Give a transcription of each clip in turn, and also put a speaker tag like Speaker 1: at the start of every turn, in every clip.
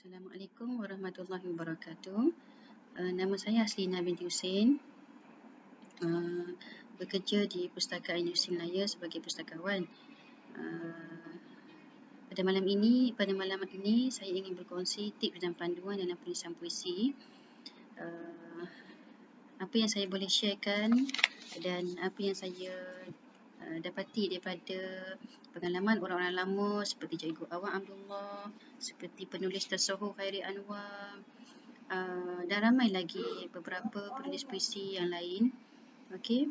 Speaker 1: Assalamualaikum warahmatullahi wabarakatuh. Nama saya Aslina binti Husin. Bekerja di Pustakaan Universiti Malaya sebagai pustakawan. Pada malam ini saya ingin berkongsi tips dan panduan dalam penulisan puisi. Apa yang saya boleh sharekan dan apa yang saya dapati daripada pengalaman orang-orang lama seperti Cikgu Awang Abdullah, seperti penulis Tasawuf Khairi Anwar, dan ramai lagi beberapa penulis puisi yang lain. Okey,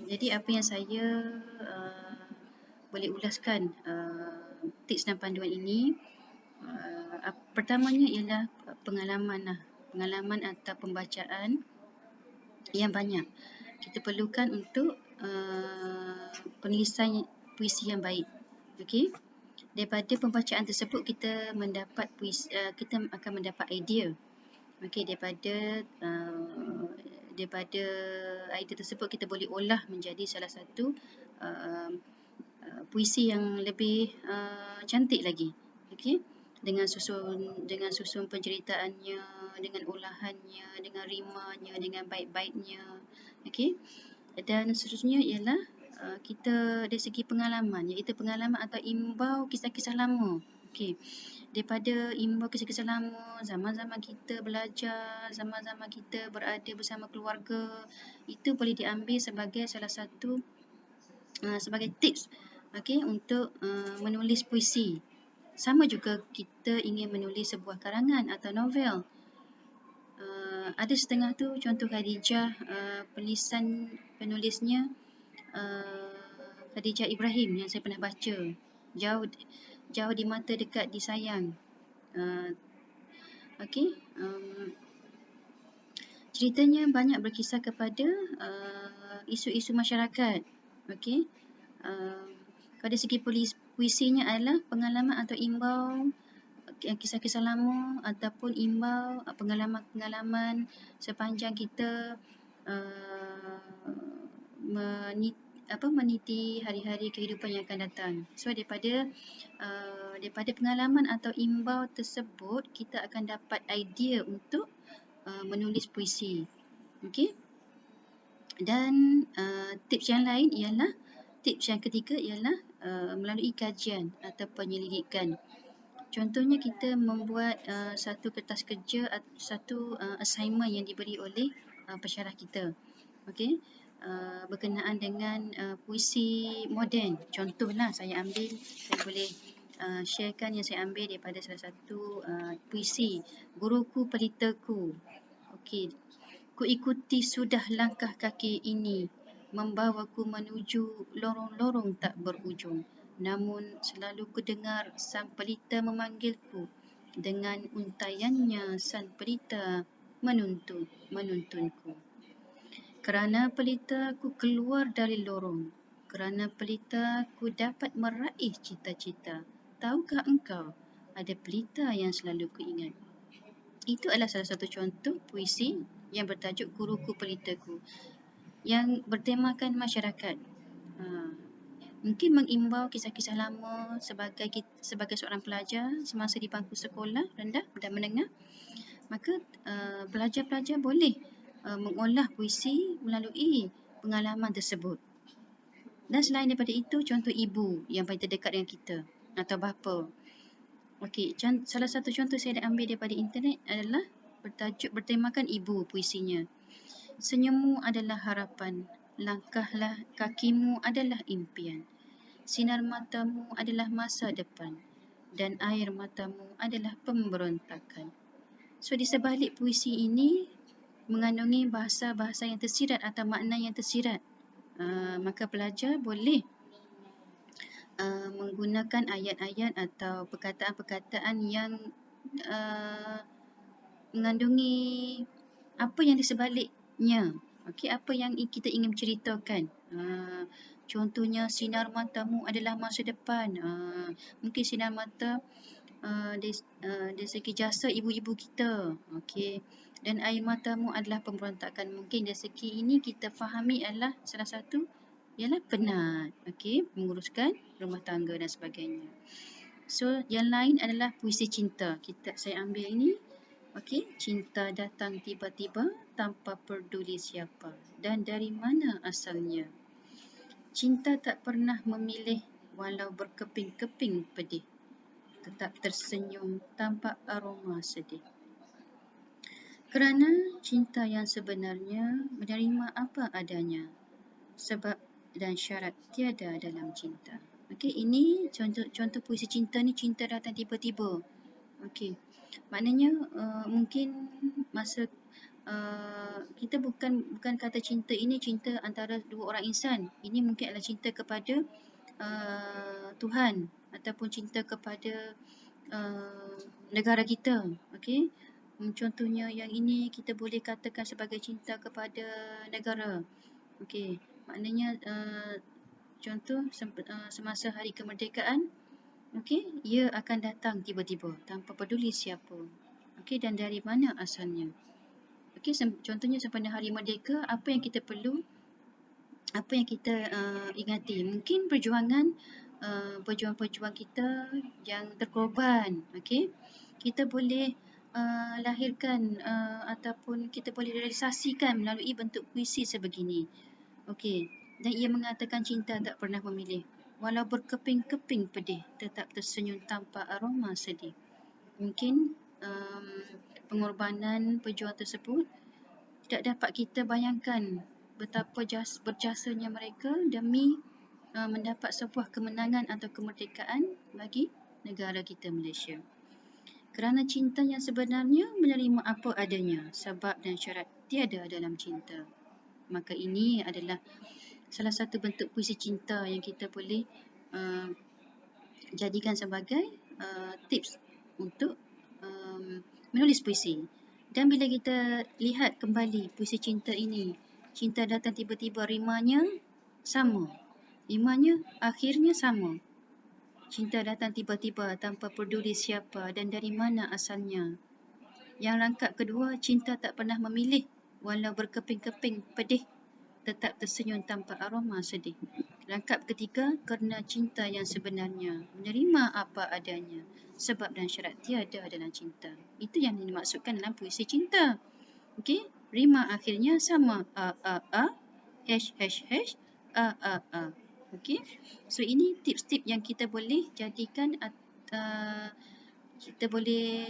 Speaker 1: jadi apa yang saya boleh ulaskan tips dan panduan ini, pertamanya ialah pengalaman atau pembacaan yang banyak. Kita perlukan untuk penulisan puisi yang baik. Okey, daripada pembacaan tersebut kita akan mendapat idea. Okey, daripada idea tersebut kita boleh olah menjadi salah satu puisi yang lebih cantik lagi. Okey, dengan susun penceritaannya, dengan olahannya, dengan rimanya, dengan bait-baitnya. Okey, dan seterusnya ialah kita dari segi pengalaman, iaitu pengalaman atau imbau kisah-kisah lama. Okey, daripada imbau kisah-kisah lama, zaman-zaman kita belajar, zaman-zaman kita berada bersama keluarga, itu boleh diambil sebagai salah satu sebagai tips, okey, untuk menulis puisi. Sama juga kita ingin menulis sebuah karangan atau novel. Ada setengah tu, contoh Khadijah, penulisnya Khadijah Ibrahim yang saya pernah baca, jauh di mata dekat disayang. Okey, ceritanya banyak berkisar kepada isu-isu masyarakat. Okey, pada segi puisinya adalah pengalaman atau imbau kisah-kisah lama ataupun imbau pengalaman-pengalaman sepanjang kita meniti hari-hari kehidupan yang akan datang. So daripada pengalaman atau imbau tersebut kita akan dapat idea untuk menulis puisi. Okey. Dan tips yang lain ialah, tips yang ketiga ialah melalui kajian atau penyelidikan. Contohnya kita membuat satu kertas kerja, satu assignment yang diberi oleh pensyarah kita. Okey, berkenaan dengan puisi moden. Contohlah saya boleh sharekan yang saya ambil daripada salah satu puisi Guruku Pelitaku. Okey, ku ikuti sudah langkah kaki ini, membawaku menuju lorong-lorong tak berujung. Namun selalu ku dengar sang pelita memanggilku, dengan untaiannya sang pelita menuntunku. Kerana pelita ku keluar dari lorong, kerana pelita ku dapat meraih cita-cita. Tahukah engkau, ada pelita yang selalu ku ingat. Itu adalah salah satu contoh puisi yang bertajuk Guruku Pelitaku, yang bertemakan masyarakat. Mungkin mengimbau kisah-kisah lama sebagai seorang pelajar semasa di bangku sekolah rendah dan menengah. Maka pelajar-pelajar boleh mengolah puisi melalui pengalaman tersebut. Dan selain daripada itu, contoh ibu yang paling terdekat dengan kita atau bapa. Okey, salah satu contoh saya dah ambil daripada internet adalah bertemakan ibu puisinya. Senyummu adalah harapan, langkahlah kakimu adalah impian. Sinar matamu adalah masa depan, dan air matamu adalah pemberontakan. So di sebalik puisi ini mengandungi bahasa-bahasa yang tersirat atau makna yang tersirat. Maka pelajar boleh menggunakan ayat-ayat atau perkataan-perkataan yang mengandungi apa yang di sebaliknya. Okey, apa yang kita ingin menceritakan. Contohnya, sinar matamu adalah masa depan. Mungkin sinar mata dari segi jasa ibu-ibu kita. Okey. Dan air matamu adalah pemberontakan. Mungkin dari segi ini kita fahami adalah salah satu ialah penat. Okey, menguruskan rumah tangga dan sebagainya. So, yang lain adalah puisi cinta. Saya ambil ini. Okey, cinta datang tiba-tiba tanpa peduli siapa dan dari mana asalnya. Cinta tak pernah memilih walau berkeping-keping pedih. Tetap tersenyum tanpa aroma sedih. Kerana cinta yang sebenarnya menerima apa adanya. Sebab dan syarat tiada dalam cinta. Okey, ini contoh puisi cinta ni, cinta datang tiba-tiba. Okey. Maknanya mungkin masa kita bukan kata cinta ini cinta antara dua orang insan. Ini mungkin adalah cinta kepada Tuhan ataupun cinta kepada negara kita. Okey. Contohnya yang ini kita boleh katakan sebagai cinta kepada negara. Okey. Maknanya contoh semasa hari kemerdekaan, okey, ia akan datang tiba-tiba tanpa peduli siapa. Okey, dan dari mana asalnya. Okey, contohnya sempena hari merdeka, apa yang kita perlu, apa yang kita ingati. Mungkin perjuangan pejuang-pejuang kita yang terkorban. Okey, kita boleh lahirkan ataupun kita boleh realisasikan melalui bentuk puisi sebegini. Okey, dan ia mengatakan cinta tak pernah memilih. Walau berkeping-keping pedih, tetap tersenyum tanpa aroma sedih. Mungkin pengorbanan pejuang tersebut tidak dapat kita bayangkan betapa berjasanya mereka demi mendapat sebuah kemenangan atau kemerdekaan bagi negara kita Malaysia. Kerana cinta yang sebenarnya menerima apa adanya, sebab dan syarat tiada dalam cinta. Maka ini adalah salah satu bentuk puisi cinta yang kita boleh jadikan sebagai tips untuk menulis puisi. Dan bila kita lihat kembali puisi cinta ini, cinta datang tiba-tiba, rimanya sama. Rimanya akhirnya sama. Cinta datang tiba-tiba tanpa peduli siapa dan dari mana asalnya. Yang rangkap kedua, cinta tak pernah memilih walau berkeping-keping pedih, tetap tersenyum tanpa aroma sedih. Rangkap ketiga, kerana cinta yang sebenarnya menerima apa adanya, sebab dan syarat tiada dalam cinta. Itu yang dimaksudkan dalam puisi cinta. Okey, rima akhirnya sama, hash hash hash, Okey, so ini tips-tips yang kita boleh jadikan, kita boleh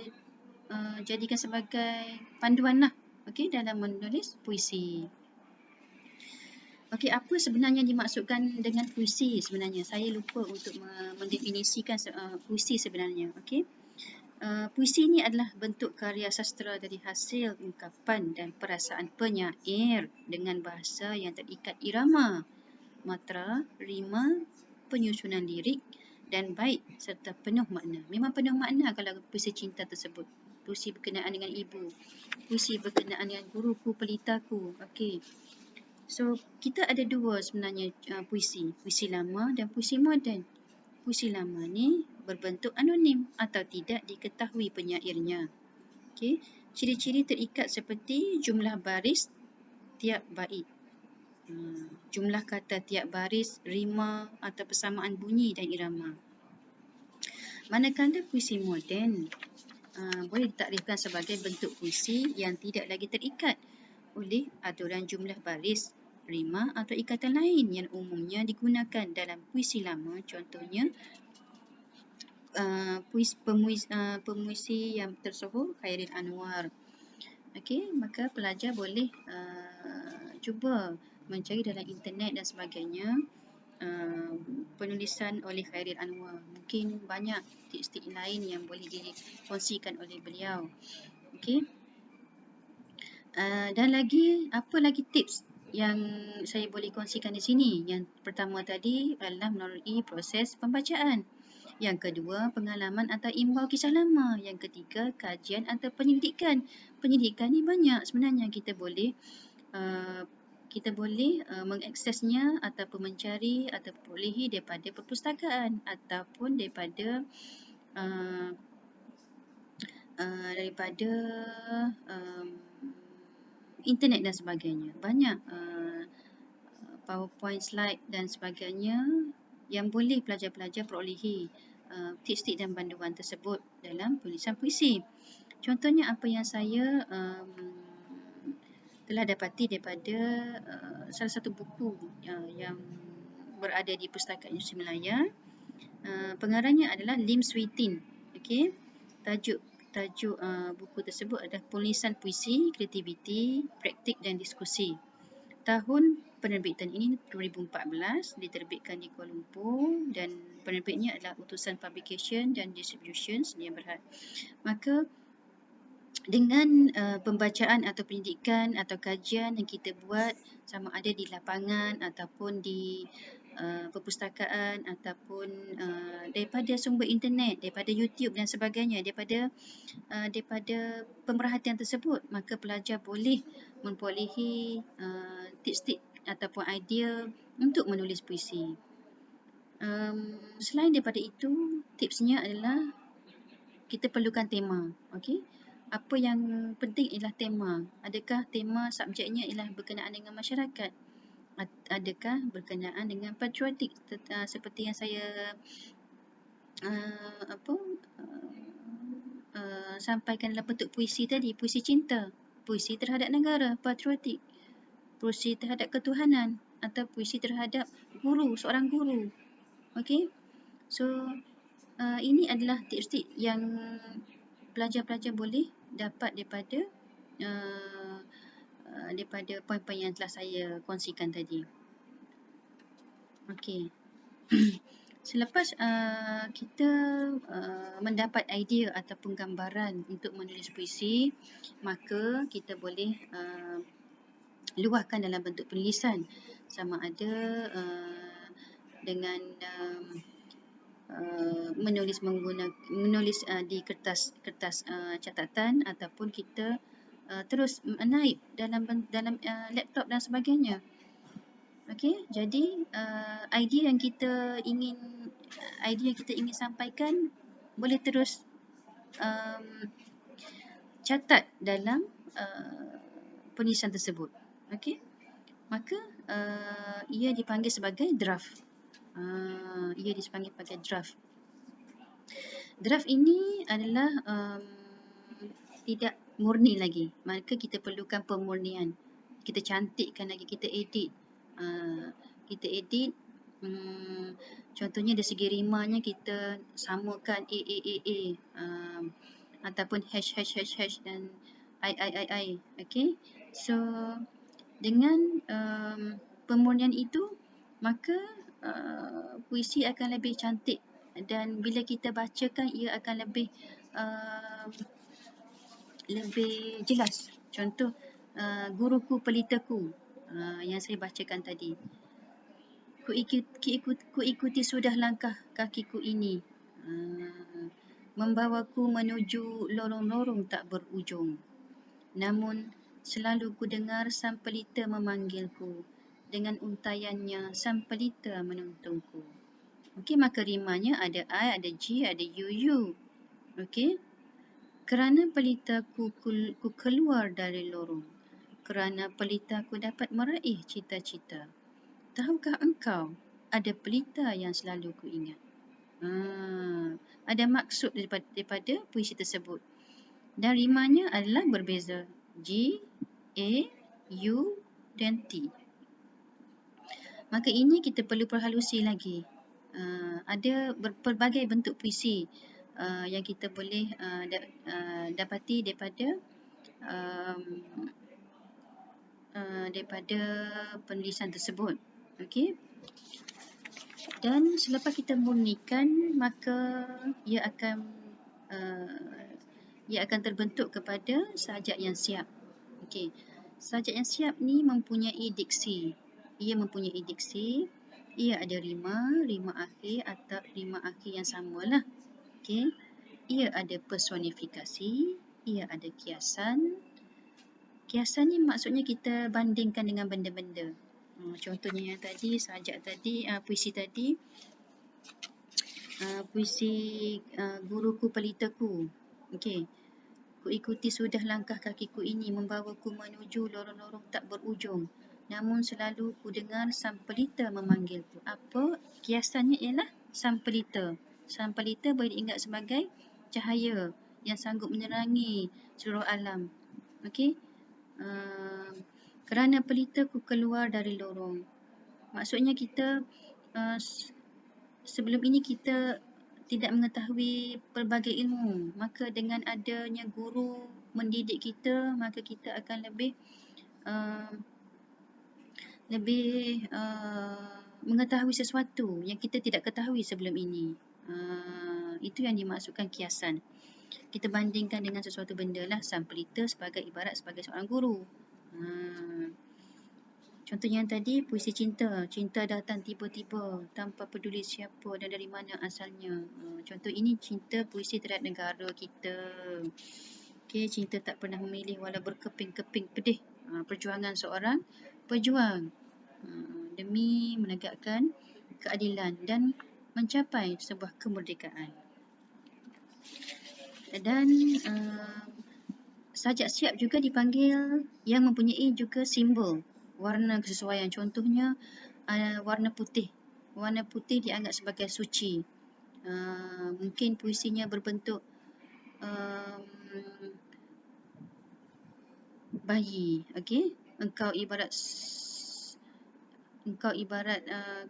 Speaker 1: jadikan sebagai panduan lah, okey, dalam menulis puisi. Okey, apa sebenarnya dimaksudkan dengan puisi sebenarnya? Saya lupa untuk mendefinisikan puisi sebenarnya. Okey, puisi ini adalah bentuk karya sastera dari hasil ungkapan dan perasaan penyair dengan bahasa yang terikat irama, matra, rima, penyusunan lirik dan bait serta penuh makna. Memang penuh makna kalau puisi cinta tersebut. Puisi berkenaan dengan ibu, puisi berkenaan dengan guruku, pelitaku. Okey. So, kita ada dua sebenarnya puisi. Puisi lama dan puisi moden. Puisi lama ni berbentuk anonim atau tidak diketahui penyairnya. Okey. Ciri-ciri terikat seperti jumlah baris tiap bait, jumlah kata tiap baris, rima atau persamaan bunyi dan irama. Manakala puisi moden boleh ditakrifkan sebagai bentuk puisi yang tidak lagi terikat oleh aturan jumlah baris, rima atau ikatan lain yang umumnya digunakan dalam puisi lama. Contohnya pemuisi yang tersohor Khairil Anwar. Okey, maka pelajar boleh cuba mencari dalam internet dan sebagainya penulisan oleh Khairil Anwar. Mungkin banyak tips-tips lain yang boleh dikongsikan oleh beliau. Okey. Dan lagi, apa lagi tips yang saya boleh kongsikan di sini? Yang pertama tadi adalah melalui proses pembacaan. Yang kedua, pengalaman atau imbau kisah lama. Yang ketiga, kajian atau penyelidikan. Penyelidikan ni banyak sebenarnya. Kita boleh mengaksesnya ataupun mencari atau perolehi daripada perpustakaan ataupun daripada internet dan sebagainya. Banyak PowerPoint slide dan sebagainya yang boleh pelajar-pelajar perolehi tips-tips dan panduan tersebut dalam tulisan puisi. Contohnya apa yang saya telah dapati daripada salah satu buku yang berada di Pustaka Universiti Malaya. Pengarangnya adalah Lim Swee Tin. Okey. Tajuk buku tersebut adalah Penulisan Puisi, Kreativiti, Praktik dan Diskusi. Tahun penerbitan ini 2014, diterbitkan di Kuala Lumpur dan penerbitnya adalah Utusan Publication dan Distribution Sdn Bhd. Maka dengan pembacaan atau pendidikan atau kajian yang kita buat sama ada di lapangan ataupun di perpustakaan ataupun daripada sumber internet, daripada YouTube dan sebagainya, daripada pemerhatian tersebut, maka pelajar boleh memperolehi tips-tips ataupun idea untuk menulis puisi. Selain daripada itu, tipsnya adalah kita perlukan tema. Okey. Apa yang penting ialah tema. Adakah tema subjeknya ialah berkenaan dengan masyarakat? Adakah berkenaan dengan patriotik seperti yang saya sampaikan dalam bentuk puisi tadi, puisi cinta, puisi terhadap negara, patriotik, puisi terhadap ketuhanan atau puisi terhadap guru, seorang guru. Okey. So ini adalah tips-tips yang pelajar-pelajar boleh dapat daripada poin-poin yang telah saya kongsikan tadi. Okey. Selepas kita mendapat idea ataupun gambaran untuk menulis puisi, maka kita boleh luahkan dalam bentuk penulisan, sama ada dengan menulis di kertas catatan ataupun kita terus naib dalam laptop dan sebagainya. Okey, jadi idea yang kita ingin sampaikan boleh terus catat dalam penulisan tersebut. Okey, maka ia dipanggil sebagai draft. Draft ini adalah tidak murni lagi, maka kita perlukan pemurnian. Kita cantikkan lagi, kita edit. Contohnya dari segi rimanya kita samakan A ataupun hash dan I. Okey. So dengan pemurnian itu, maka puisi akan lebih cantik dan bila kita bacakan ia akan lebih jelas. Contoh guruku pelitaku yang saya bacakan tadi. Ku ikuti sudah langkah kakiku ini, membawaku menuju lorong-lorong tak berujung. Namun selalu ku dengar sang pelita memanggilku, dengan untaiannya sang pelita menuntunku. Okey, maka rimanya ada I, ada G, ada U. Okey. Kerana pelitaku ku keluar dari lorong, kerana pelitaku dapat meraih cita-cita. Tahukah engkau, ada pelita yang selalu ku ingat. Ada maksud daripada puisi tersebut. Dan rimanya adalah berbeza. G, A, U dan T. Maka ini kita perlu perhalusi lagi. Ada berbagai bentuk puisi yang kita boleh dapati daripada penulisan tersebut. Okey. Dan selepas kita murnikan, maka ia akan terbentuk kepada sajak yang siap. Okey. Sajak yang siap ni mempunyai diksi. Ia ada rima akhir atau rima akhir yang samalah. Okey. Ia ada personifikasi, ia ada kiasan. Kiasan ni maksudnya kita bandingkan dengan benda-benda. Contohnya yang tadi, sajak tadi, puisi tadi. Puisi guruku pelitaku. Okey. Ku ikuti sudah langkah kakiku ini, membawaku menuju lorong-lorong tak berujung. Namun selalu ku dengar sang pelita memanggilku. Apa? Kiasannya ialah sang pelita. Sang pelita boleh diingat sebagai cahaya yang sanggup menerangi seluruh alam. Okey. Kerana pelita ku keluar dari lorong. Maksudnya kita sebelum ini kita tidak mengetahui pelbagai ilmu, maka dengan adanya guru mendidik kita, maka kita akan lebih mengetahui sesuatu yang kita tidak ketahui sebelum ini. Itu yang dimaksudkan kiasan. Kita bandingkan dengan sesuatu benda lah, sang pelita sebagai ibarat sebagai seorang guru. Contohnya yang tadi, puisi cinta. Cinta datang tiba-tiba tanpa peduli siapa dan dari mana asalnya. Contoh ini cinta puisi terhadap negara kita. Okay, cinta tak pernah memilih walau berkeping-keping pedih. Perjuangan seorang pejuang demi menegakkan keadilan dan mencapai sebuah kemerdekaan. Dan sajak siap juga dipanggil yang mempunyai juga simbol warna kesesuaian. Contohnya warna putih. Warna putih dianggap sebagai suci. Mungkin puisinya berbentuk bayi. Okey, engkau ibarat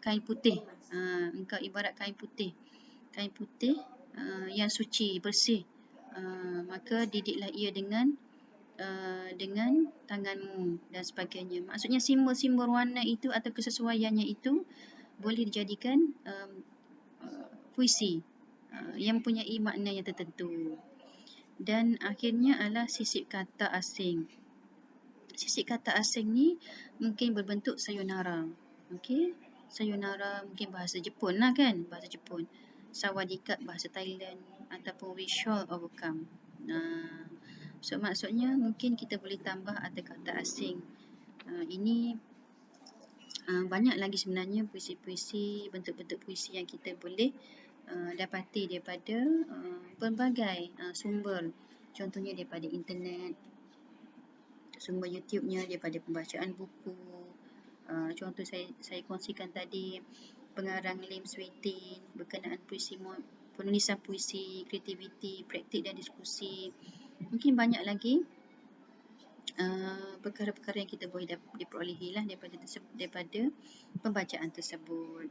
Speaker 1: kain putih. Engkau ibarat kain putih. Kain putih yang suci, bersih. Maka didiklah ia dengan tanganmu dan sebagainya. Maksudnya simbol-simbol warna itu atau kesesuaiannya itu boleh dijadikan puisi yang mempunyai makna yang tertentu. Dan akhirnya adalah sisip kata asing. Sisip kata asing ni mungkin berbentuk sayonara. Okey, sayonara mungkin bahasa Jepun lah kan, bahasa Jepun. Sawadee-krap bahasa Thailand ataupun we shall overcome. So maksudnya mungkin kita boleh tambah ada kata asing. Ini banyak lagi sebenarnya puisi-puisi, bentuk-bentuk puisi yang kita boleh dapati daripada pelbagai sumber. Contohnya daripada internet, sumber YouTube-nya daripada pembacaan buku. Contoh saya kongsikan tadi, pengarang Lim Swee-tin berkenaan penulisan puisi, kreativiti, praktik dan diskusi. Mungkin banyak lagi perkara-perkara yang kita boleh diperolehi lah daripada pembacaan tersebut.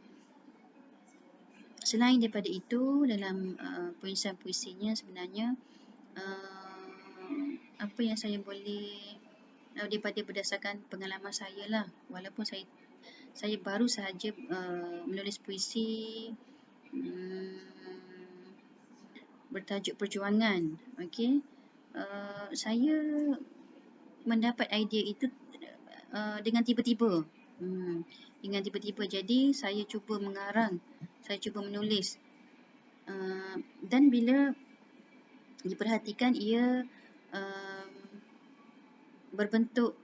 Speaker 1: Selain daripada itu, dalam penulisan puisinya sebenarnya apa yang saya boleh daripada berdasarkan pengalaman saya lah, walaupun saya baru sahaja menulis puisi bertajuk perjuangan. Okey, saya mendapat idea itu dengan tiba-tiba. Jadi saya cuba mengarang, saya cuba menulis. Dan bila diperhatikan ia berbentuk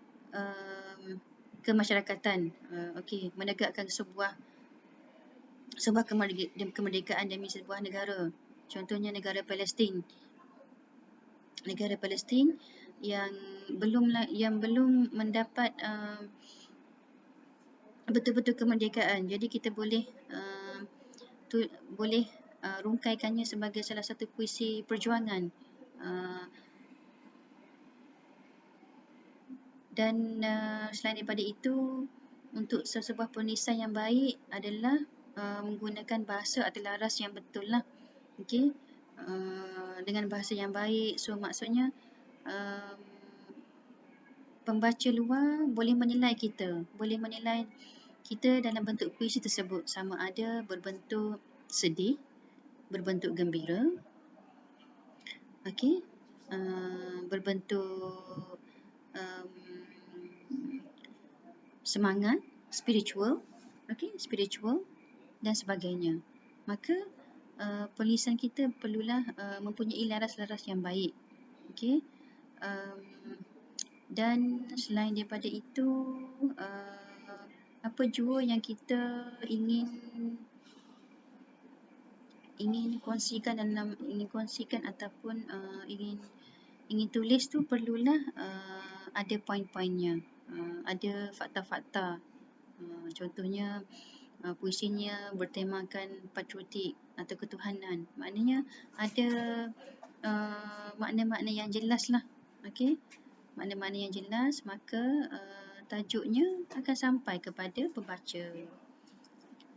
Speaker 1: kemasyarakatan. Okey, menegakkan sebuah kemerdekaan demi sebuah negara. Contohnya negara Palestin. Negara Palestin yang belum mendapat betul-betul kemerdekaan. Jadi kita boleh rungkaikannya sebagai salah satu puisi perjuangan. Dan selain daripada itu, untuk sebuah penulisan yang baik adalah menggunakan bahasa atau laras yang betul lah. Okey, dengan bahasa yang baik. So maksudnya pembaca luar boleh menilai kita dalam bentuk puisi tersebut, sama ada berbentuk sedih, berbentuk gembira, okey, berbentuk semangat, spiritual, okey, spiritual dan sebagainya. Maka penulisan kita perlulah mempunyai laras-laras yang baik. Okey. Dan selain daripada itu, apa jua yang kita ingin kongsikan ataupun ingin tulis tu perlulah ada poin-poinnya, ada fakta-fakta. Contohnya puisinya bertemakan patriotik atau ketuhanan. Maknanya ada makna-makna yang jelas lah. Okey, makna-makna yang jelas, maka tajuknya akan sampai kepada pembaca.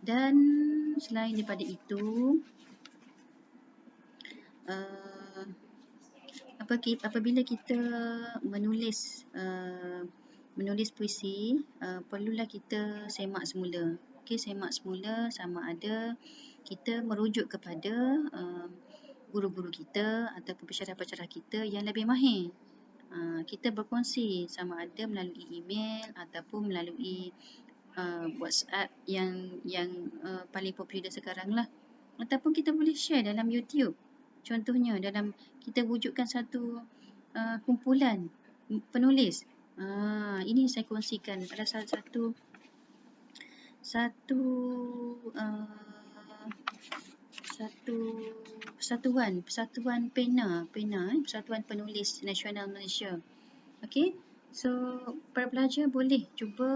Speaker 1: Dan selain daripada itu, apabila kita menulis puisi, perlulah kita semak semula. Okey, semak semula sama ada kita merujuk kepada guru-guru kita ataupun pensyarah-pensyarah kita yang lebih mahir. Kita berkongsi sama ada melalui email ataupun melalui WhatsApp yang paling popular sekarang lah. Ataupun kita boleh share dalam YouTube. Contohnya dalam kita wujudkan satu kumpulan penulis. Ini saya kongsikan pada satu persatuan pena Persatuan Penulis Nasional Malaysia. Okey, so para pelajar boleh cuba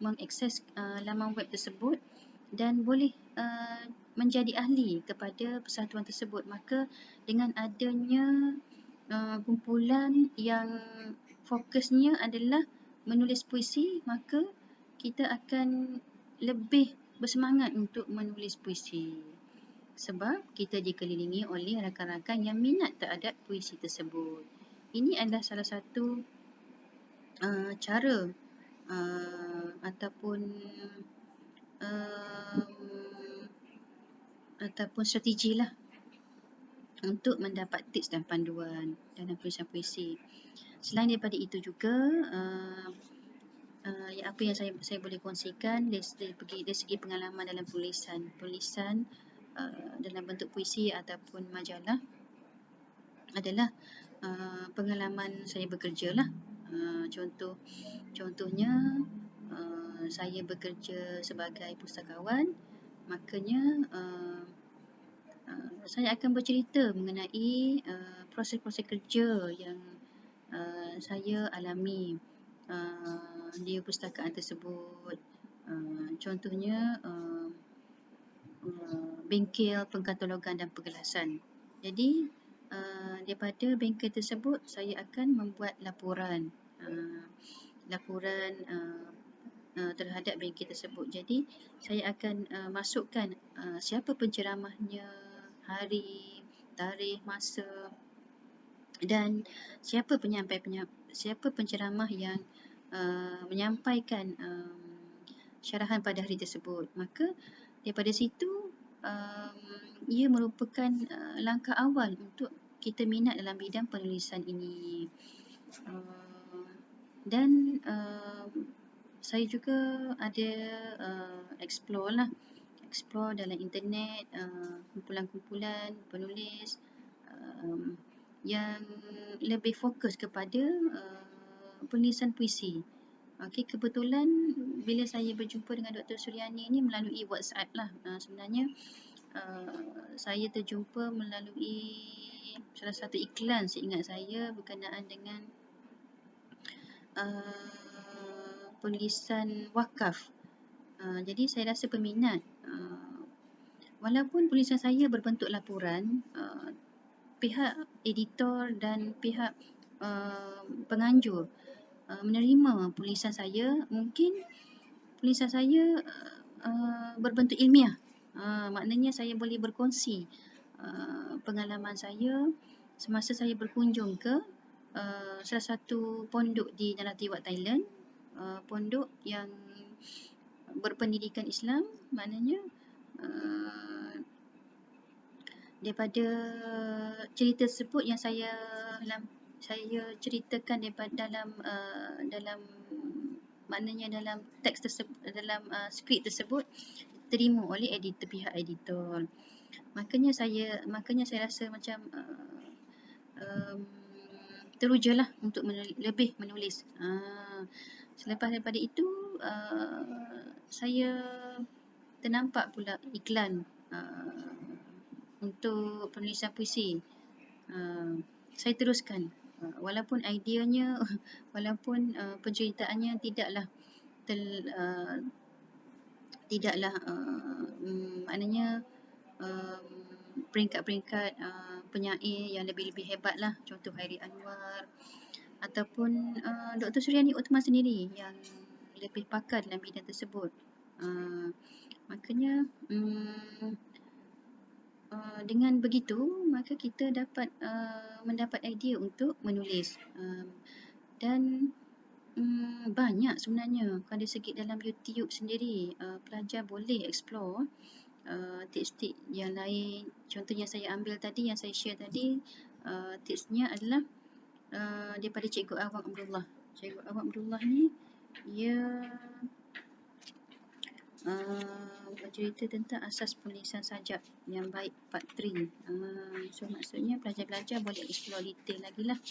Speaker 1: mengakses laman web tersebut dan boleh menjadi ahli kepada persatuan tersebut. Maka dengan adanya kumpulan yang fokusnya adalah menulis puisi, maka kita akan lebih bersemangat untuk menulis puisi. Sebab kita dikelilingi oleh rakan-rakan yang minat terhadap puisi tersebut. Ini adalah salah satu cara ataupun strategi lah untuk mendapat tips dan panduan dalam penulisan puisi. Selain daripada itu juga, apa yang saya boleh kongsikan dari segi pengalaman dalam tulisan dalam bentuk puisi ataupun majalah adalah pengalaman saya bekerja lah. Contohnya saya bekerja sebagai pustakawan, makanya saya akan bercerita mengenai proses-proses kerja yang saya alami di perpustakaan tersebut. Contohnya bengkel pengkatalogan dan penggelasan. Jadi daripada bengkel tersebut saya akan membuat laporan terhadap bengkel tersebut. Jadi saya akan masukkan siapa penceramahnya, hari, tarikh, masa dan siapa penceramah yang menyampaikan syarahan pada hari tersebut. Maka daripada situ ia merupakan langkah awal untuk kita minat dalam bidang penulisan ini. Dan saya juga ada explore dalam internet kumpulan-kumpulan penulis yang lebih fokus kepada penulisan puisi. Okey, kebetulan bila saya berjumpa dengan Dr. Suryani ini melalui WhatsApp lah. Sebenarnya saya terjumpa melalui salah satu iklan seingat saya berkenaan dengan penulisan wakaf. Jadi saya rasa peminat. Walaupun tulisan saya berbentuk laporan, pihak editor dan pihak penganjur menerima tulisan saya, mungkin tulisan saya berbentuk ilmiah. Maknanya saya boleh berkongsi pengalaman saya semasa saya berkunjung ke salah satu pondok di Nalatiwak, Thailand. Pondok yang berpendidikan Islam, maknanya daripada cerita tersebut yang saya ceritakan dalam maknanya dalam teks tersebut, dalam skrip tersebut diterima oleh pihak editor. Makanya saya rasa macam teruja lah untuk lebih menulis. Selepas daripada itu saya ternampak pula iklan untuk penulisan puisi. Saya teruskan walaupun ideanya tidaklah maknanya peringkat-peringkat penyair yang lebih-lebih hebat lah, contoh Hairi Anwar ataupun Dr. Suryani Uthman sendiri yang lebih pakar dalam bidang tersebut. Makanya dengan begitu maka kita dapat mendapat idea untuk menulis dan banyak sebenarnya kalau segi dalam YouTube sendiri pelajar boleh explore tips-tips yang lain. Contoh yang saya ambil tadi, yang saya share tadi, tipsnya adalah daripada Cikgu Awang Abdullah. Cikgu Awang Abdullah ni dia bercerita tentang asas penulisan sajak yang baik part 3. So maksudnya pelajar-pelajar boleh explore detail lagi lah.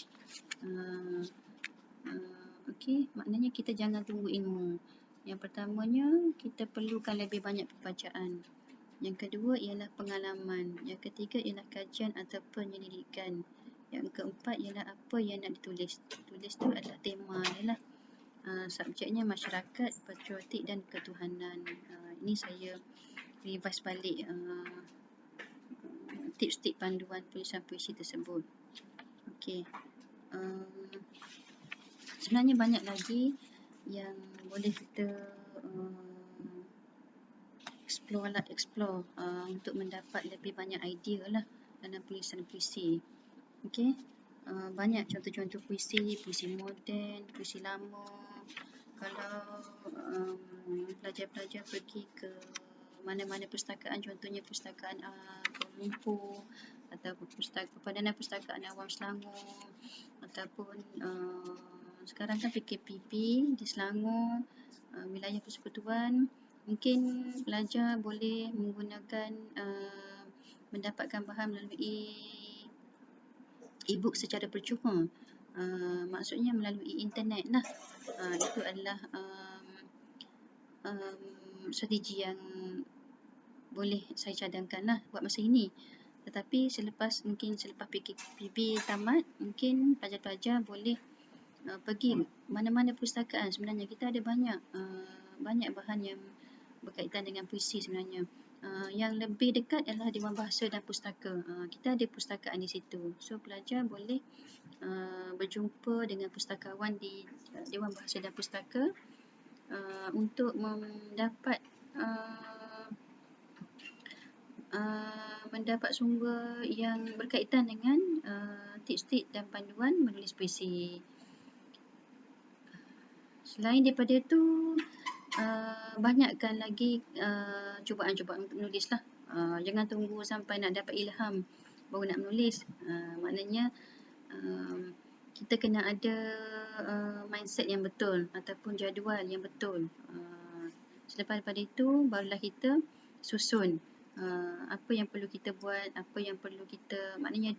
Speaker 1: Okey, maknanya kita jangan tunggu ilmu. Yang pertamanya, kita perlukan lebih banyak pembacaan. Yang kedua ialah pengalaman. Yang ketiga ialah kajian atau penyelidikan. Yang keempat ialah apa yang nak ditulis. Tulis tu adalah tema dia lah. Subjeknya masyarakat, patriotik dan ketuhanan. Ini saya revise balik tips-tips panduan penulisan puisi tersebut. Okey. Sebenarnya banyak lagi yang boleh kita explore untuk mendapat lebih banyak idea lah dalam penulisan puisi. Okey. Banyak contoh-contoh puisi moden, puisi lama. Kalau pelajar-pelajar pergi ke mana-mana perpustakaan, contohnya perpustakaan Kuala Lumpur ataupun Padanan Perpustakaan Awam Selangor ataupun sekarang kan PKPP di Selangor, wilayah persekutuan, mungkin pelajar boleh menggunakan mendapatkan bahan melalui e-book secara percuma. Maksudnya melalui internet lah. Itu adalah strategi yang boleh saya cadangkan lah buat masa ini. Tetapi selepas PKPB tamat, mungkin pelajar-pelajar boleh pergi mana-mana perpustakaan. Sebenarnya kita ada banyak bahan yang berkaitan dengan puisi sebenarnya. Yang lebih dekat adalah Dewan Bahasa dan Pustaka. Kita ada perpustakaan di situ. So pelajar boleh berjumpa dengan pustakawan di Dewan Bahasa dan Pustaka untuk mendapat sumber yang berkaitan dengan tips-tips dan panduan menulis puisi. Selain daripada itu, banyakkan lagi cubaan-cubaan untuk menulis lah. Jangan tunggu sampai nak dapat ilham baru nak menulis. Maknanya kita kena ada mindset yang betul ataupun jadual yang betul. Selepas daripada itu, barulah kita susun apa yang perlu kita buat, apa yang perlu kita, maknanya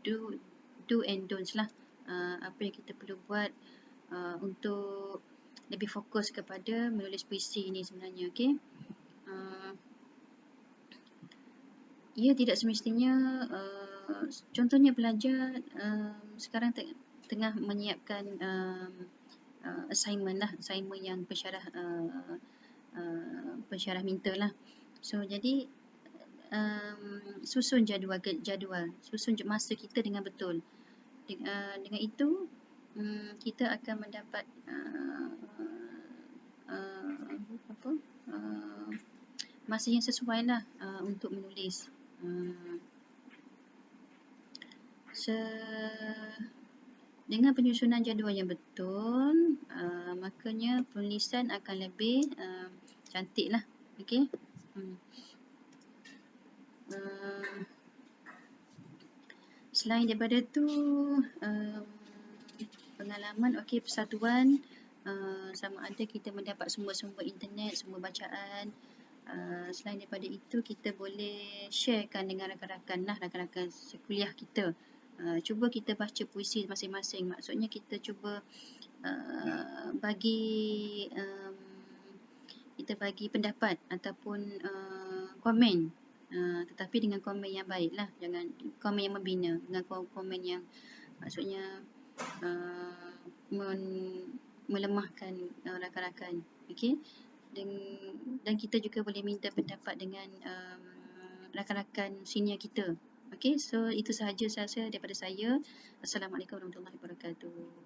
Speaker 1: do and don'ts lah. Apa yang kita perlu buat untuk lebih fokus kepada menulis puisi ini sebenarnya. Okay? Ia tidak semestinya contohnya pelajar sekarang tengah menyiapkan assignment yang pensyarah minta lah. So jadi susun jadual, susun masa kita dengan betul. Dengan itu kita akan mendapat masa yang sesuai lah untuk menulis. Dengan penyusunan jadual yang betul, makanya penulisan akan lebih cantik lah. Okay? Selain daripada tu, pengalaman, persatuan, sama ada kita mendapat sumber-sumber internet, sumber bacaan. Selain daripada itu, kita boleh sharekan dengan rakan-rakan sekuliah kita. Cuba kita baca puisi masing-masing. Maksudnya kita cuba bagi pendapat ataupun komen. Tetapi dengan komen yang baik lah. Jangan komen yang membina. Dengan komen yang maksudnya melemahkan rakan-rakan. Okay? dan kita juga boleh minta pendapat dengan rakan-rakan senior kita. Okey, so itu sahaja saya daripada saya. Assalamualaikum warahmatullahi wabarakatuh.